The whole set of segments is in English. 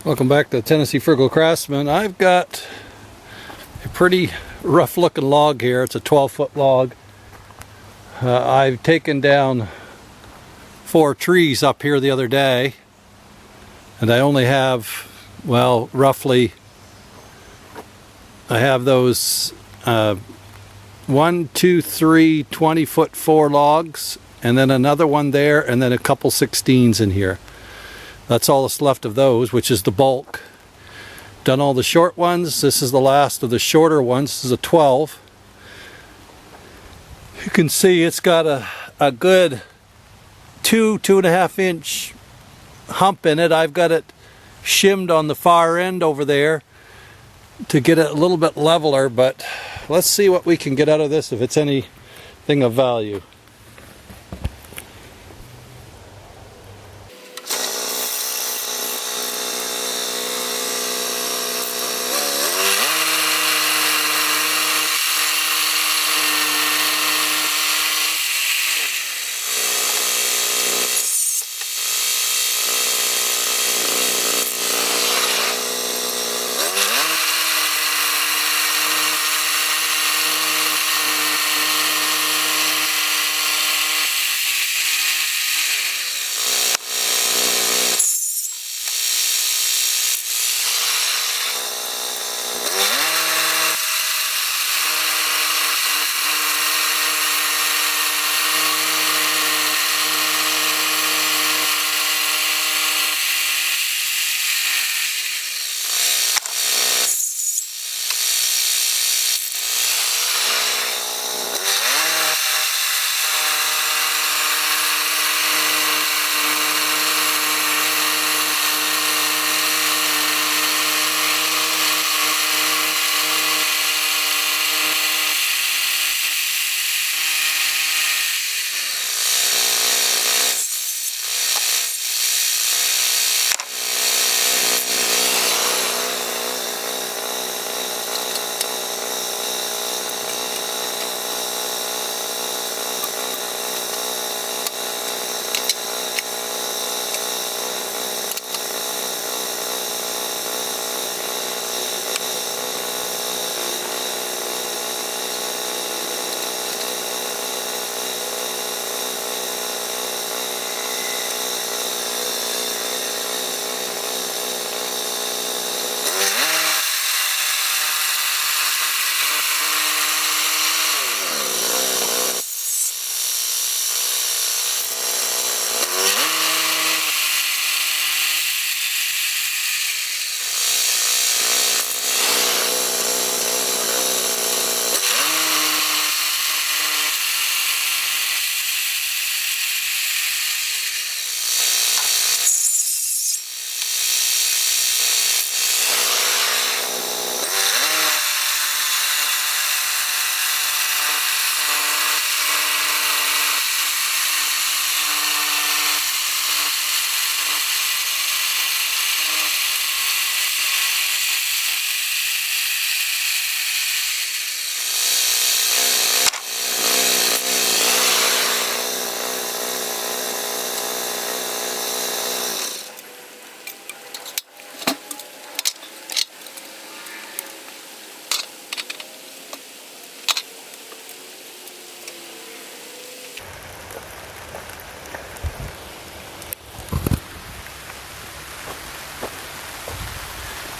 Welcome back to Tennessee Frugal Craftsman. I've got a pretty rough looking log here. It's a 12-foot log. I've taken down 4 trees up here the other day, and I only have, well, roughly, I have those 1, 2, 3 20-foot 4 logs, and then another one there, and then a couple 16s in here. That's all that's left of those, which is the bulk. Done all the short ones. This is the last of the shorter ones. This is a 12. You can see it's got a good 2.5 inch hump in it. I've got it shimmed on the far end over there to get it a little bit leveler, but let's see what we can get out of this, if it's anything of value.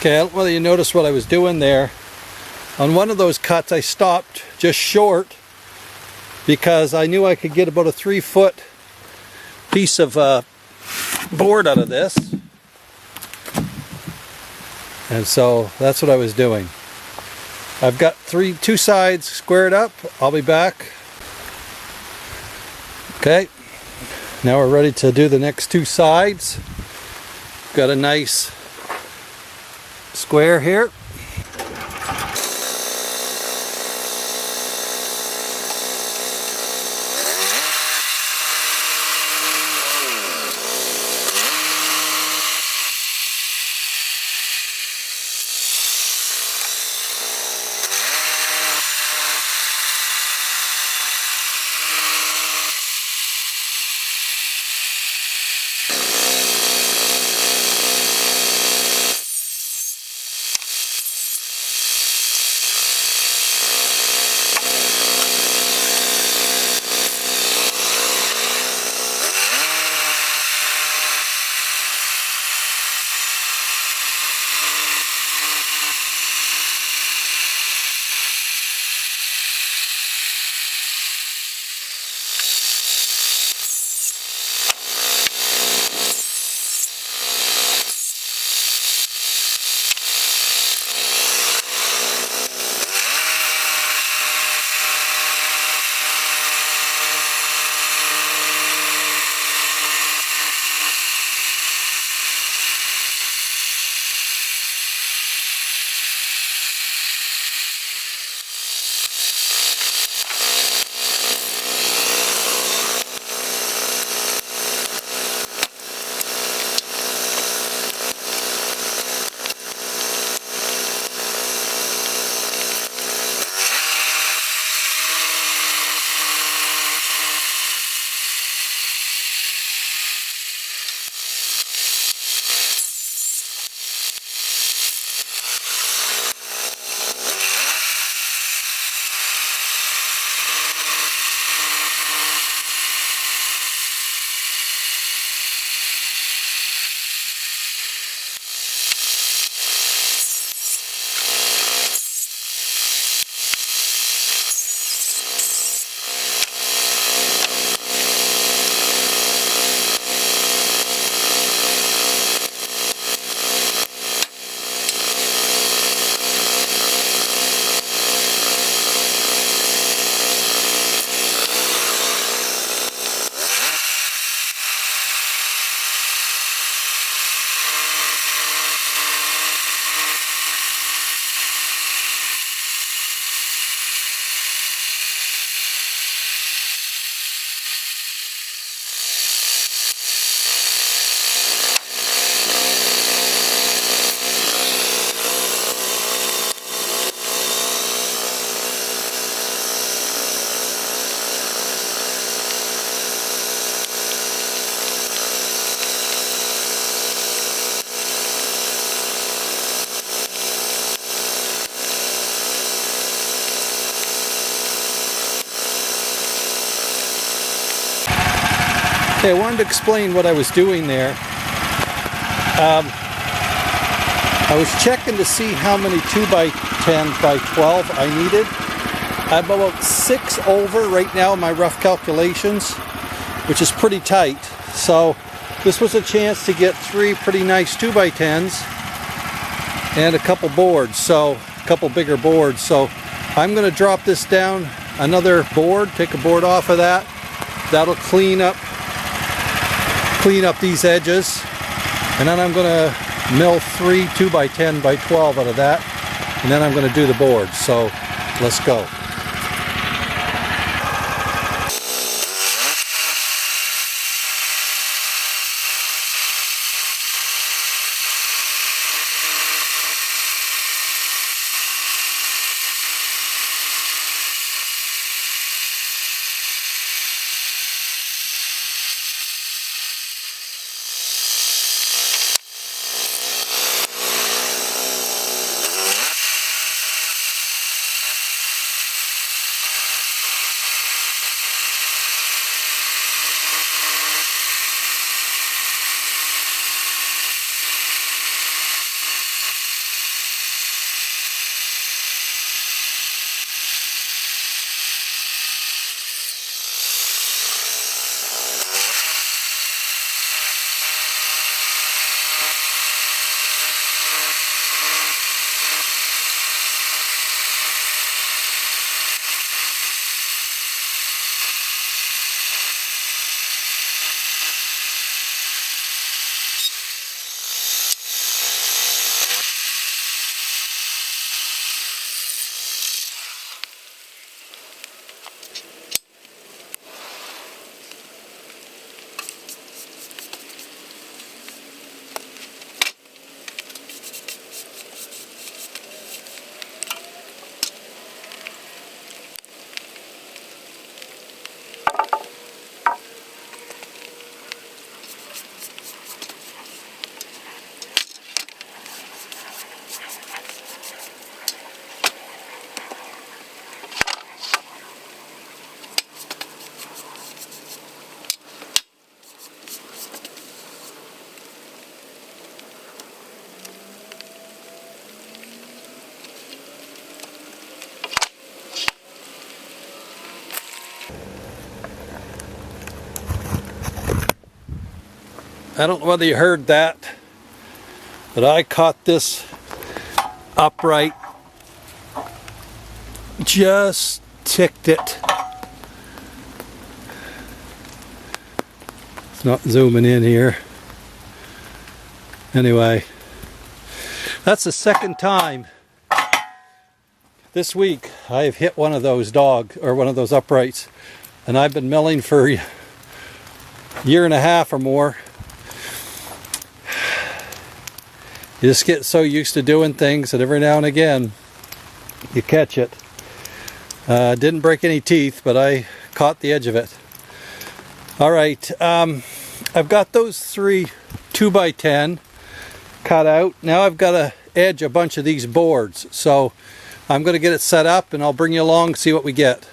Okay, I don't know whether you noticed what I was doing there. On one of those cuts I stopped just short because I knew I could get about a 3-foot piece of board out of this. And so that's what I was doing. I've got 2 sides squared up. I'll be back. Okay, now we're ready to do the next 2 sides. Got a nice square here. Okay, I wanted to explain what I was doing there. I was checking to see how many 2x10 by 12 I needed. I'm about 6 over right now in my rough calculations, which is pretty tight. So this was a chance to get 3 pretty nice 2x10s and a couple boards, so a couple bigger boards. So I'm going to drop this down another board, take a board off of that. That'll clean up these edges, and then I'm going to mill 3 2x10 by 12 out of that, and then I'm going to do the boards. So let's go. I don't know whether you heard that, but I caught this upright, just ticked it. It's not zooming in here. Anyway, that's the second time this week I've hit one of those one of those uprights, and I've been milling for a year and a half or more. You just get so used to doing things that every now and again you catch it. Didn't break any teeth, but I caught the edge of it. Alright, I've got those 3 2x10 cut out. Now I've got to edge a bunch of these boards. So I'm going to get it set up and I'll bring you along, see what we get.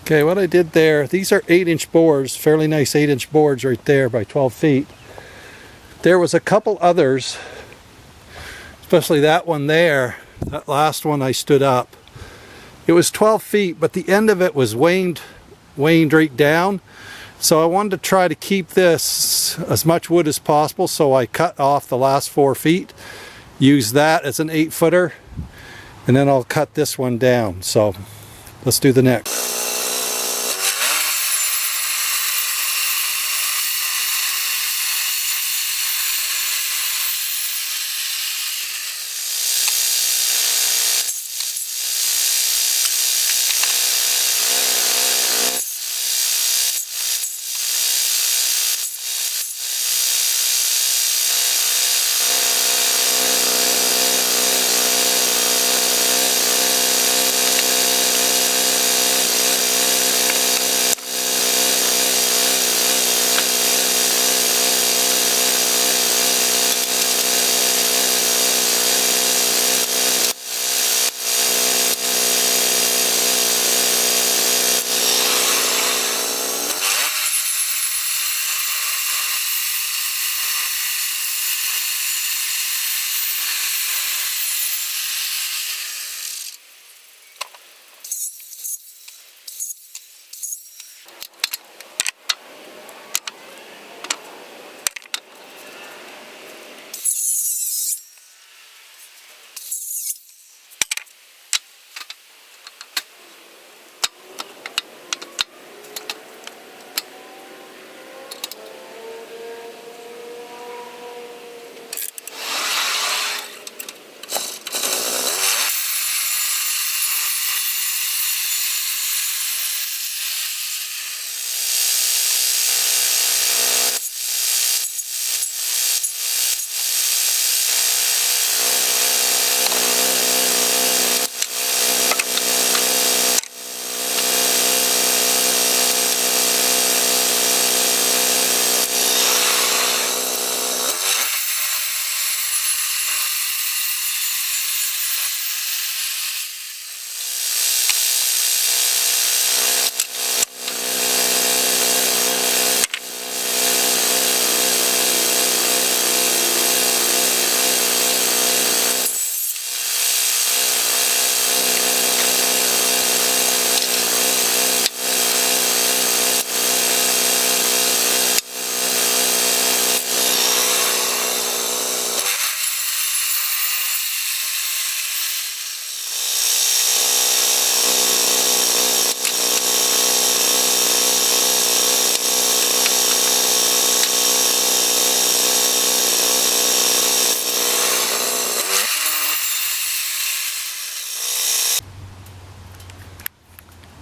Okay, what I did there, these are 8-inch boards, fairly nice 8-inch boards right there by 12 feet. There was a couple others, especially that one there, that last one I stood up. It was 12 feet, but the end of it was waned right down. So I wanted to try to keep this as much wood as possible, so I cut off the last 4 feet, use that as an 8-footer, and then I'll cut this one down. So let's do the next.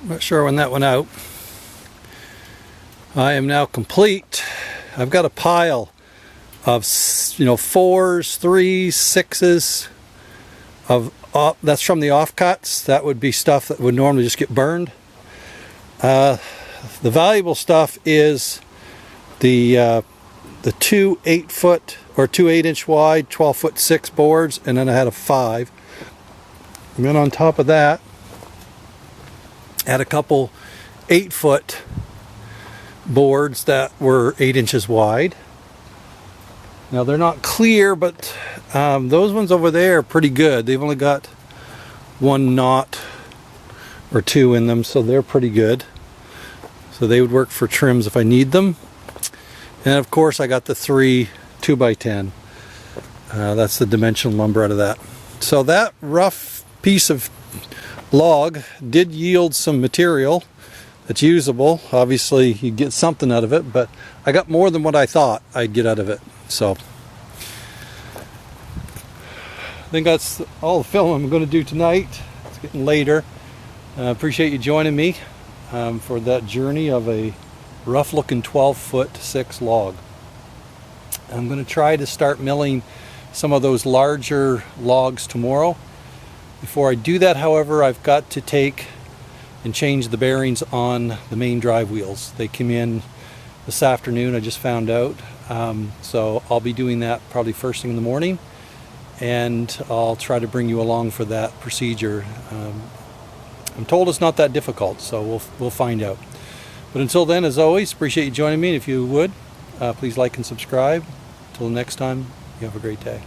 Not sure when that went out. I am now complete. I've got a pile of 4s, 3s, 6s of that's from the offcuts. That would be stuff that would normally just get burned. The valuable stuff is the 2 8-foot or 2 8-inch wide 12-foot 6 boards, and then I had a 5. And then on top of that, had a couple 8-foot boards that were 8 inches wide. Now they're not clear, but those ones over there are pretty good. They've only got 1 knot or 2 in them, so they're pretty good. So they would work for trims if I need them. And of course I got the 3 2x10. That's the dimensional lumber out of that. So that rough piece of log did yield some material that's usable. Obviously you get something out of it, but I got more than what I thought I'd get out of it. So I think that's all the film I'm going to do tonight. It's getting later. Appreciate you joining me for that journey of a rough looking 12-foot 6 log. I'm going to try to start milling some of those larger logs tomorrow. Before I do that, however, I've got to take and change the bearings on the main drive wheels. They came in this afternoon, I just found out. So I'll be doing that probably first thing in the morning, and I'll try to bring you along for that procedure. I'm told it's not that difficult, so we'll find out. But until then, as always, appreciate you joining me. And if you would, please like and subscribe. Until next time, you have a great day.